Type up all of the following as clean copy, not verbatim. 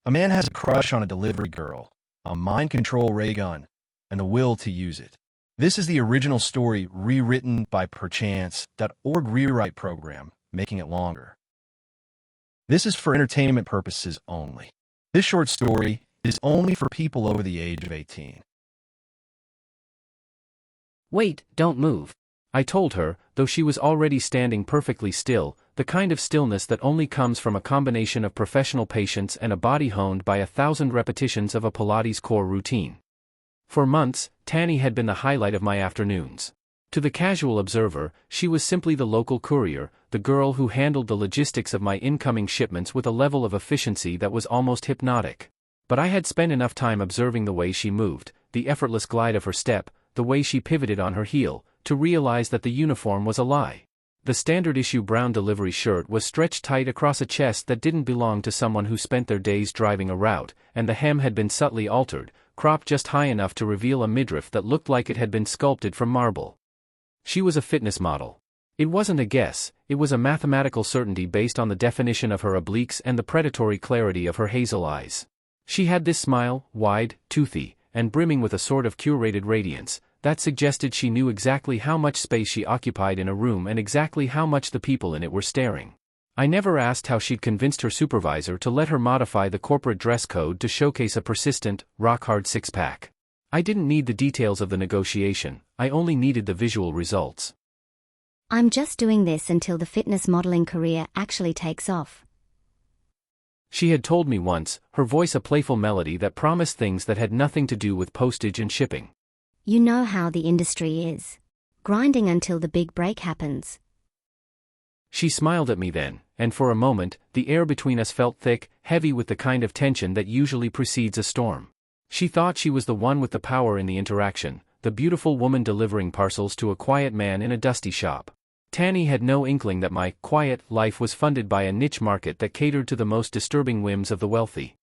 A man has a crush on a delivery girl, a mind control ray gun, and the will to use it. This is the original story rewritten by Perchance.org rewrite program, making it longer. This is for entertainment purposes only. This short story is only for people over the age of 18. Wait, don't move. I told her, though she was already standing perfectly still, the kind of stillness that only comes from a combination of professional patience and a body honed by 1,000 repetitions of a Pilates core routine. For months, Tanny had been the highlight of my afternoons. To the casual observer, she was simply the local courier, the girl who handled the logistics of my incoming shipments with a level of efficiency that was almost hypnotic. But I had spent enough time observing the way she moved, the effortless glide of her step, the way she pivoted on her heel, to realize that the uniform was a lie. The standard-issue brown delivery shirt was stretched tight across a chest that didn't belong to someone who spent their days driving a route, and the hem had been subtly altered, cropped just high enough to reveal a midriff that looked like it had been sculpted from marble. She was a fitness model. It wasn't a guess, it was a mathematical certainty based on the definition of her obliques and the predatory clarity of her hazel eyes. She had this smile, wide, toothy, and brimming with a sort of curated radiance, that suggested she knew exactly how much space she occupied in a room and exactly how much the people in it were staring. I never asked how she'd convinced her supervisor to let her modify the corporate dress code to showcase a persistent, rock-hard six-pack. I didn't need the details of the negotiation, I only needed the visual results. I'm just doing this until the fitness modeling career actually takes off. She had told me once, her voice a playful melody that promised things that had nothing to do with postage and shipping. You know how the industry is. Grinding until the big break happens. She smiled at me then, and for a moment, the air between us felt thick, heavy with the kind of tension that usually precedes a storm. She thought she was the one with the power in the interaction, the beautiful woman delivering parcels to a quiet man in a dusty shop. Tanny had no inkling that my quiet life was funded by a niche market that catered to the most disturbing whims of the wealthy.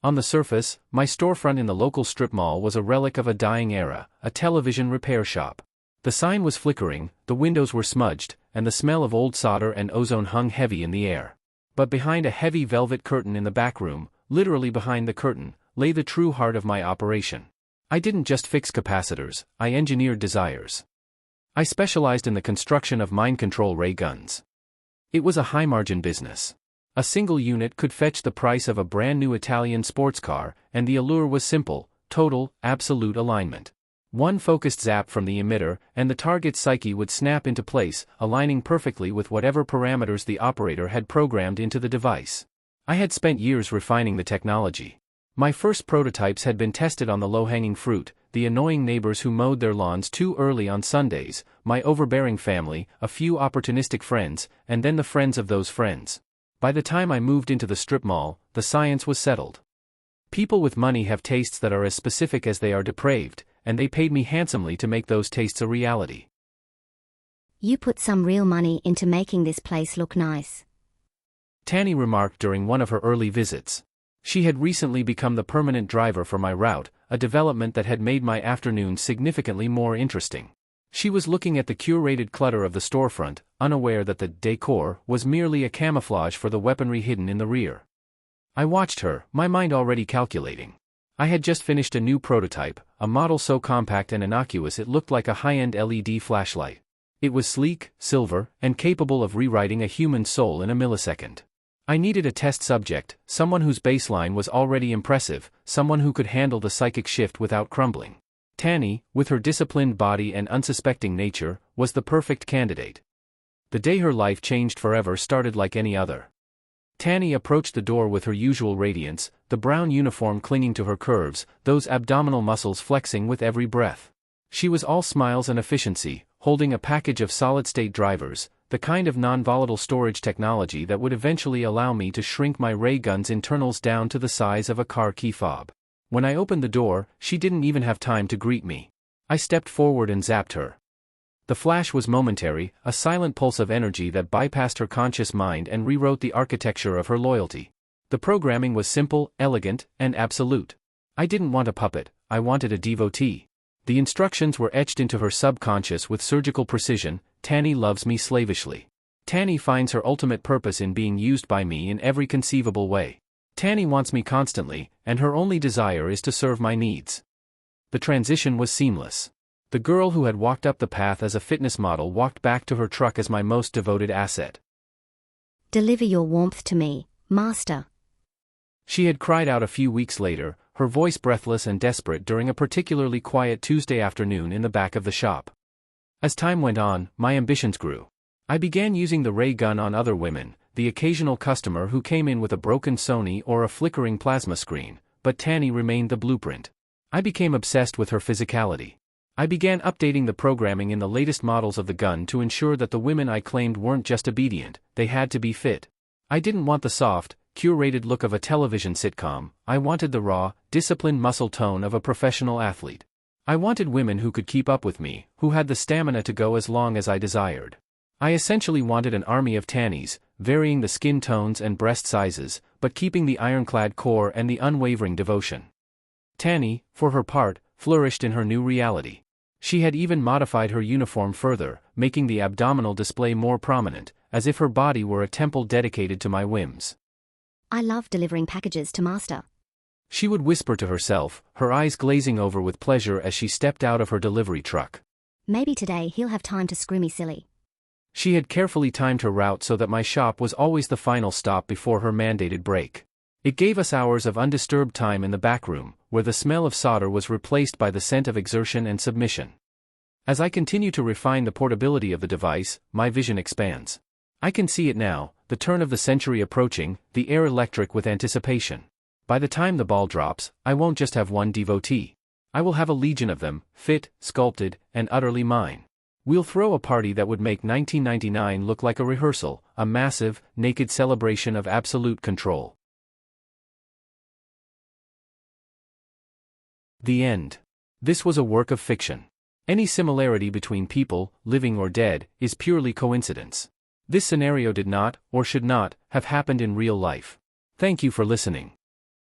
On the surface, my storefront in the local strip mall was a relic of a dying era, a television repair shop. The sign was flickering, the windows were smudged, and the smell of old solder and ozone hung heavy in the air. But behind a heavy velvet curtain in the back room, literally behind the curtain, lay the true heart of my operation. I didn't just fix capacitors, I engineered desires. I specialized in the construction of mind control ray guns. It was a high-margin business. A single unit could fetch the price of a brand new Italian sports car, and the allure was simple, total, absolute alignment. One focused zap from the emitter, and the target's psyche would snap into place, aligning perfectly with whatever parameters the operator had programmed into the device. I had spent years refining the technology. My first prototypes had been tested on the low-hanging fruit, the annoying neighbors who mowed their lawns too early on Sundays, my overbearing family, a few opportunistic friends, and then the friends of those friends. By the time I moved into the strip mall, the science was settled. People with money have tastes that are as specific as they are depraved, and they paid me handsomely to make those tastes a reality. You put some real money into making this place look nice. Tanny remarked during one of her early visits. She had recently become the permanent driver for my route, a development that had made my afternoons significantly more interesting. She was looking at the curated clutter of the storefront, unaware that the decor was merely a camouflage for the weaponry hidden in the rear. I watched her, my mind already calculating. I had just finished a new prototype, a model so compact and innocuous it looked like a high-end LED flashlight. It was sleek, silver, and capable of rewriting a human soul in a millisecond. I needed a test subject, someone whose baseline was already impressive, someone who could handle the psychic shift without crumbling. Tanny, with her disciplined body and unsuspecting nature, was the perfect candidate. The day her life changed forever started like any other. Tanny approached the door with her usual radiance, the brown uniform clinging to her curves, those abdominal muscles flexing with every breath. She was all smiles and efficiency, holding a package of solid-state drivers, the kind of non-volatile storage technology that would eventually allow me to shrink my ray gun's internals down to the size of a car key fob. When I opened the door, she didn't even have time to greet me. I stepped forward and zapped her. The flash was momentary, a silent pulse of energy that bypassed her conscious mind and rewrote the architecture of her loyalty. The programming was simple, elegant, and absolute. I didn't want a puppet, I wanted a devotee. The instructions were etched into her subconscious with surgical precision: Tanny loves me slavishly. Tanny finds her ultimate purpose in being used by me in every conceivable way. Tanny wants me constantly, and her only desire is to serve my needs. The transition was seamless. The girl who had walked up the path as a fitness model walked back to her truck as my most devoted asset. Deliver your warmth to me, master. She had cried out a few weeks later, her voice breathless and desperate during a particularly quiet Tuesday afternoon in the back of the shop. As time went on, my ambitions grew. I began using the ray gun on other women, the occasional customer who came in with a broken Sony or a flickering plasma screen, but Tanny remained the blueprint. I became obsessed with her physicality. I began updating the programming in the latest models of the gun to ensure that the women I claimed weren't just obedient, they had to be fit. I didn't want the soft, curated look of a television sitcom, I wanted the raw, disciplined muscle tone of a professional athlete. I wanted women who could keep up with me, who had the stamina to go as long as I desired. I essentially wanted an army of Tannys, varying the skin tones and breast sizes, but keeping the ironclad core and the unwavering devotion. Tanny, for her part, flourished in her new reality. She had even modified her uniform further, making the abdominal display more prominent, as if her body were a temple dedicated to my whims. I love delivering packages to master. She would whisper to herself, her eyes glazing over with pleasure as she stepped out of her delivery truck. Maybe today he'll have time to screw me silly. She had carefully timed her route so that my shop was always the final stop before her mandated break. It gave us hours of undisturbed time in the back room, where the smell of solder was replaced by the scent of exertion and submission. As I continue to refine the portability of the device, my vision expands. I can see it now, the turn of the century approaching, the air electric with anticipation. By the time the ball drops, I won't just have one devotee. I will have a legion of them, fit, sculpted, and utterly mine. We'll throw a party that would make 1999 look like a rehearsal, a massive, naked celebration of absolute control. The end. This was a work of fiction. Any similarity between people, living or dead, is purely coincidence. This scenario did not, or should not, have happened in real life. Thank you for listening.